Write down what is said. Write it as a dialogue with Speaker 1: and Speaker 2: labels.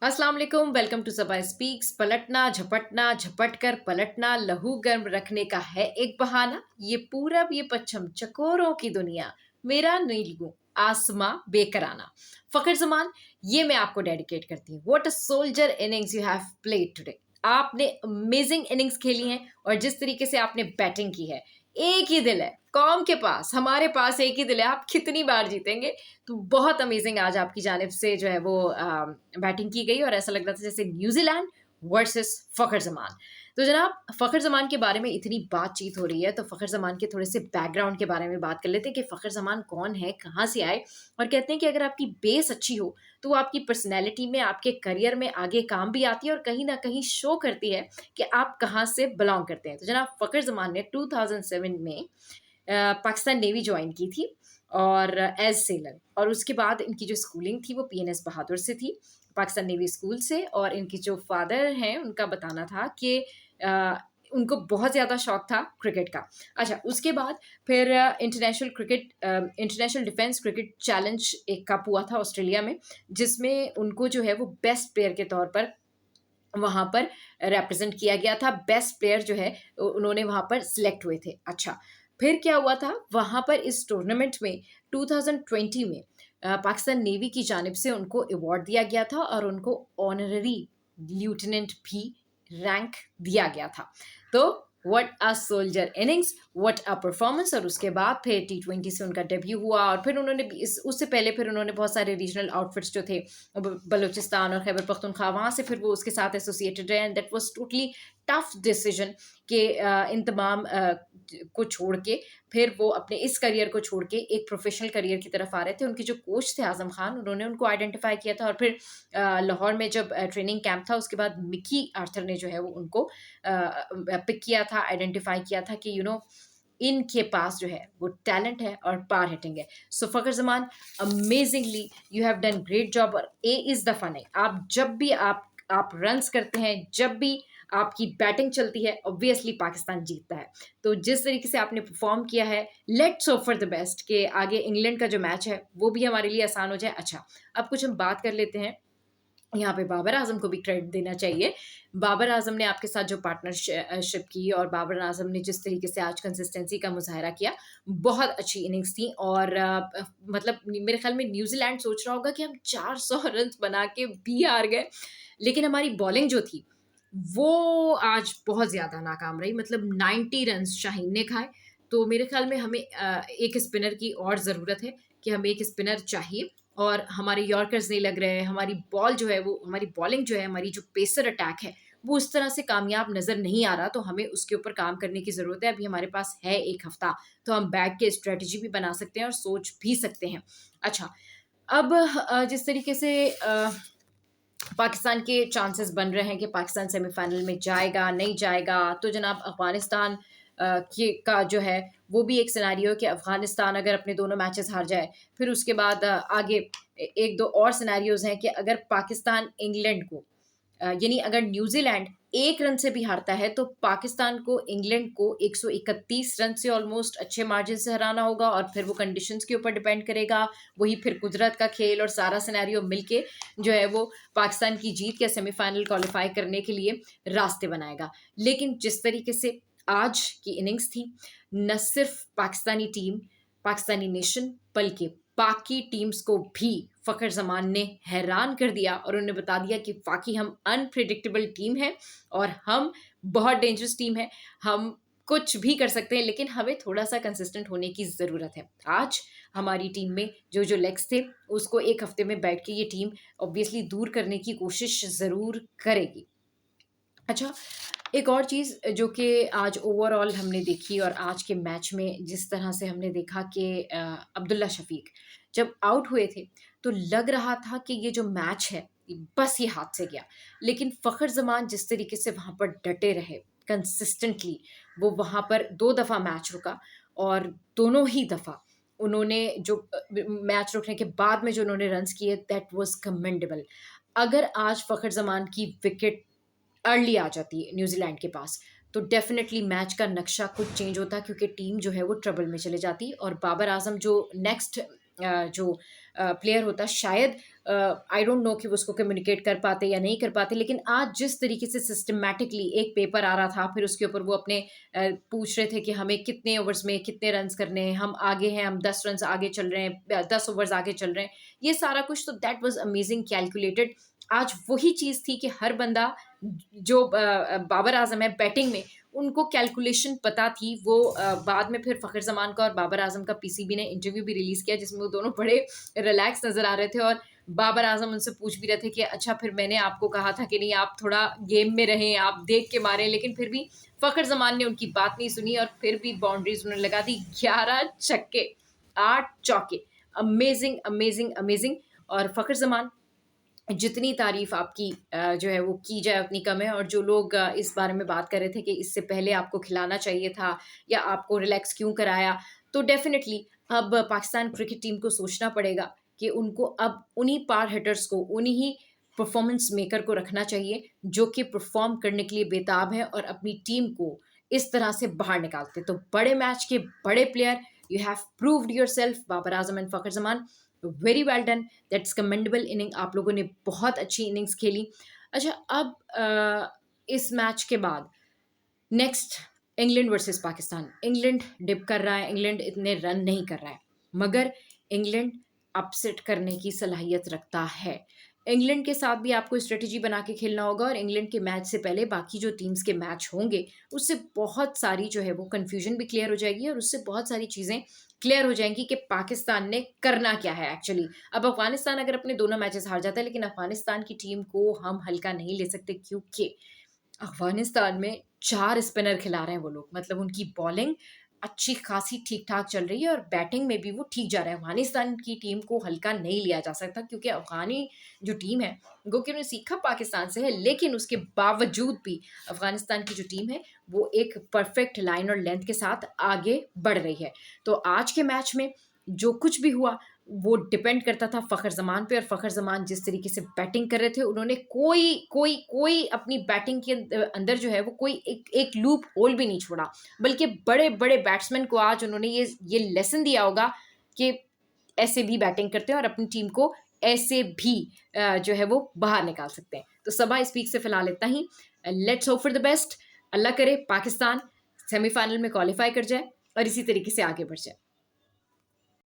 Speaker 1: अस्सलाम वालेकुम, welcome to Saba speaks. पलटना झपटना झपट कर पलटना लहू गर्म रखने का है एक बहाना। ये पूरब ये पश्चिम चकोरों की दुनिया, मेरा नीलगू आसमां बेकराना। फखर जमान, ये मैं आपको डेडिकेट करती हूँ। What a soldier innings you have played today. आपने अमेजिंग इनिंग्स खेली हैं और जिस तरीके से आपने बैटिंग की है, एक ही दिल है कौम के पास, हमारे पास एक ही दिल है। आप कितनी बार जीतेंगे। तो बहुत अमेजिंग आज आपकी जानिब से जो है वो बैटिंग की गई और ऐसा लग रहा था जैसे न्यूजीलैंड वर्सेस फखर जमान। तो जनाब, फखर जमान के बारे में इतनी बातचीत हो रही है तो फखर जमान के थोड़े से बैकग्राउंड के बारे में बात कर लेते हैं कि फखर जमान कौन है, कहाँ से आए। और कहते हैं कि अगर आपकी बेस अच्छी हो तो वो आपकी पर्सनैलिटी में, आपके करियर में आगे काम भी आती है और कहीं ना कहीं शो करती है कि आप कहाँ से बिलोंग करते हैं। तो जनाब, फखर जमान ने 2007 में पाकिस्तान नेवी ज्वाइन की थी और एज सेलर। और उसके बाद इनकी जो स्कूलिंग थी वो पीएनएस बहादुर से थी, पाकिस्तान नेवी स्कूल से। और इनकी जो फादर हैं उनका बताना था कि उनको बहुत ज़्यादा शौक था क्रिकेट का। अच्छा, उसके बाद फिर इंटरनेशनल डिफेंस क्रिकेट चैलेंज एक कप हुआ था ऑस्ट्रेलिया में, जिसमें उनको जो है वो बेस्ट प्लेयर के तौर पर वहाँ पर रिप्रेजेंट किया गया था। बेस्ट प्लेयर जो है उन्होंने वहाँ पर सिलेक्ट हुए थे। अच्छा, फिर क्या हुआ था वहाँ पर इस टूर्नामेंट में 2020 में पाकिस्तान नेवी की जानिब से उनको अवार्ड दिया गया था और उनको ऑनररी ल्यूटेनेंट भी रैंक दिया गया था। तो what a soldier innings, what a performance. और उसके बाद फिर T20 से उनका डेब्यू हुआ और फिर उन्होंने उससे पहले फिर उन्होंने बहुत सारे रीजनल आउटफिट्स जो थे बलूचिस्तान और खैबर पख्तूनख्वा, वहाँ से फिर वो उसके साथ एसोसिएटेड रहे। And that was totally tough decision कि इन तमाम को छोड़ के फिर वो अपने इस करियर को छोड़ के एक प्रोफेशनल करियर की तरफ आ रहे थे। उनके जो कोच थे आजम खान, उन्होंने उनको आइडेंटिफाई किया था और फिर लाहौर में जब ट्रेनिंग कैंप था उसके बाद मिकी आर्थर ने जो है वो उनको पिक किया था, आइडेंटिफाई किया था कि इनके पास जो है वो टैलेंट है और पार हिटिंग है। So Fakhar Zaman, amazingly you have done great job. और ए इज द फन है, आप जब भी आप रन्स करते हैं, जब भी आपकी बैटिंग चलती है, ऑब्वियसली पाकिस्तान जीतता है। तो जिस तरीके से आपने परफॉर्म किया है, let's hope for the best कि आगे इंग्लैंड का जो मैच है वो भी हमारे लिए आसान हो जाए। अच्छा, अब कुछ हम बात कर लेते हैं। यहाँ पे बाबर आजम को भी क्रेडिट देना चाहिए। बाबर आजम ने आपके साथ जो पार्टनरशिप की और बाबर आजम ने जिस तरीके से आज कंसिस्टेंसी का मुजाहरा किया, बहुत अच्छी इनिंग्स थी। और मतलब मेरे ख्याल में न्यूजीलैंड सोच रहा होगा कि हम 400 रन बना के भी हार गए, लेकिन हमारी बॉलिंग जो थी वो आज बहुत ज़्यादा नाकाम रही। मतलब 90 रन शाहीन ने खाए। तो मेरे ख्याल में हमें एक स्पिनर की और ज़रूरत है कि हमें एक स्पिनर चाहिए। और हमारे यॉर्कर्स नहीं लग रहे हैं, हमारी बॉल जो है वो, हमारी बॉलिंग जो है, हमारी जो पेसर अटैक है वो उस तरह से कामयाब नज़र नहीं आ रहा। तो हमें उसके ऊपर काम करने की ज़रूरत है। अभी हमारे पास है एक हफ्ता, तो हम बैठ के स्ट्रेटजी भी बना सकते हैं और सोच भी सकते हैं। अच्छा, अब जिस तरीके से पाकिस्तान के चांसेस बन रहे हैं कि पाकिस्तान सेमीफाइनल में जाएगा नहीं जाएगा, तो जनाब अफगानिस्तान का जो है वो भी एक सिनेरियो है कि अफगानिस्तान अगर अपने दोनों मैचेस हार जाए, फिर उसके बाद आगे एक दो और सिनेरियोज हैं कि अगर पाकिस्तान इंग्लैंड को यानी अगर न्यूजीलैंड एक रन से भी हारता है तो पाकिस्तान को इंग्लैंड को 131 रन से ऑलमोस्ट अच्छे मार्जिन से हराना होगा। और फिर वो कंडीशंस के ऊपर डिपेंड करेगा, वही फिर कुदरत का खेल और सारा सिनेरियो मिलके जो है वो पाकिस्तान की जीत के सेमीफाइनल क्वालिफाई करने के लिए रास्ते बनाएगा। लेकिन जिस तरीके से आज की इनिंग्स थी, न सिर्फ पाकिस्तानी टीम, पाकिस्तानी नेशन, बल्कि बाकी टीम्स को भी फ़खर जमान ने हैरान कर दिया और उन्होंने बता दिया कि वाकई हम अनप्रिडिक्टेबल टीम है और हम बहुत डेंजरस टीम है। हम कुछ भी कर सकते हैं, लेकिन हमें थोड़ा सा कंसिस्टेंट होने की ज़रूरत है। आज हमारी टीम में जो जो लेग्स थे उसको एक हफ्ते में बैठ के ये टीम ऑब्वियसली दूर करने की कोशिश ज़रूर करेगी। अच्छा, एक और चीज़ जो कि आज ओवरऑल हमने देखी और आज के मैच में जिस तरह से हमने देखा कि अब्दुल्ला शफीक जब आउट हुए थे तो लग रहा था कि ये जो मैच है बस ये हाथ से गया। लेकिन फ़खर जमान जिस तरीके से वहाँ पर डटे रहे कंसिस्टेंटली, वो वहाँ पर 2 दफ़ा मैच रुका और दोनों ही दफ़ा उन्होंने जो मैच रुकने के बाद में जो उन्होंने रन्स किए, दैट वाज़ कमेंडेबल। अगर आज फ़खर जमान की विकेट अर्ली आ जाती है न्यूजीलैंड के पास, तो डेफिनेटली मैच का नक्शा कुछ चेंज होता, क्योंकि टीम जो है वो ट्रबल में चले जाती। और बाबर आजम जो नेक्स्ट जो प्लेयर होता शायद आई डोंट नो कि वो उसको कम्युनिकेट कर पाते या नहीं कर पाते, लेकिन आज जिस तरीके से सिस्टमैटिकली एक पेपर आ रहा था, फिर उसके ऊपर वो अपने पूछ रहे थे कि हमें कितने ओवर्स में कितने रन्स करने हैं, हम आगे हैं, हम 10 रन्स आगे चल रहे हैं, 10 ओवर्स आगे चल रहे हैं, ये सारा कुछ, तो दैट वाज अमेजिंग कैलकुलेटेड। आज वही चीज़ थी कि हर बंदा जो बाबर आजम है बैटिंग में, उनको कैलकुलेशन पता थी। वो बाद में फिर फ़खर ज़मान का और बाबर आजम का पीसीबी ने इंटरव्यू भी रिलीज़ किया, जिसमें वो दोनों बड़े रिलैक्स नज़र आ रहे थे, और बाबर आजम उनसे पूछ भी रहे थे कि अच्छा फिर मैंने आपको कहा था कि नहीं आप थोड़ा गेम में रहें, आप देख के मारें, लेकिन फिर भी फ़खर ज़मान ने उनकी बात नहीं सुनी और फिर भी बाउंड्रीज उन्होंने लगा दी। 11 छक्के, 8 चौके, अमेजिंग अमेजिंग अमेजिंग। और फ़खर ज़मान, जितनी तारीफ आपकी जो है वो की जाए उतनी कम है। और जो लोग इस बारे में बात कर रहे थे कि इससे पहले आपको खिलाना चाहिए था या आपको रिलैक्स क्यों कराया, तो डेफिनेटली अब पाकिस्तान क्रिकेट टीम को सोचना पड़ेगा कि उनको अब उन्हीं पार हिटर्स को, उन्हीं परफॉर्मेंस मेकर को रखना चाहिए जो कि परफॉर्म करने के लिए बेताब है और अपनी टीम को इस तरह से बाहर निकालते। तो बड़े मैच के बड़े player, you have proved yourself, Babar Azam and Fakhar Zaman, very well done, that's commendable inning, आप लोगों ने बहुत अच्छी इनिंग्स खेली। अच्छा, अब इस मैच के बाद next England versus Pakistan. England dip कर रहा है, इंग्लैंड इतने रन नहीं कर रहा है, मगर इंग्लैंड अपसेट करने की सलाहियत रखता है। इंग्लैंड के साथ भी आपको स्ट्रेटजी बना के खेलना होगा, और इंग्लैंड के मैच से पहले बाकी जो टीम्स के मैच होंगे उससे बहुत सारी जो है वो कन्फ्यूजन भी क्लियर हो जाएगी, और उससे बहुत सारी चीज़ें क्लियर हो जाएंगी कि पाकिस्तान ने करना क्या है एक्चुअली। अब अफगानिस्तान अगर अपने दोनों मैचेस हार जाता है, लेकिन अफगानिस्तान की टीम को हम हल्का नहीं ले सकते, क्योंकि अफगानिस्तान में 4 स्पिनर खिला रहे हैं वो लोग, मतलब उनकी बॉलिंग अच्छी खासी ठीक-ठाक चल रही है और बैटिंग में भी वो ठीक जा रहे हैं। अफगानिस्तान की टीम को हल्का नहीं लिया जा सकता, क्योंकि अफ़गानी जो टीम है, गो कि उन्होंने सीखा पाकिस्तान से है, लेकिन उसके बावजूद भी अफ़गानिस्तान की जो टीम है, वो एक परफेक्ट लाइन और लेंथ के साथ आगे बढ़ रही है। तो आज के मैच में जो कुछ भी हुआ, वो डिपेंड करता था फ़खर ज़मान पे, और फ़खर ज़मान जिस तरीके से बैटिंग कर रहे थे, उन्होंने कोई कोई कोई अपनी बैटिंग के अंदर जो है वो कोई एक लूप होल भी नहीं छोड़ा, बल्कि बड़े-बड़े बैट्समैन को आज उन्होंने ये लेसन दिया होगा कि ऐसे भी बैटिंग करते हैं और अपनी टीम को ऐसे भी जो है वो बाहर निकाल सकते हैं। तो सबा स्पीक से फिलहाल इतना ही। Let's hope for the best. Allah करे पाकिस्तान सेमीफाइनल में क्वालिफाई कर जाए और इसी तरीके से आगे बढ़ जाए।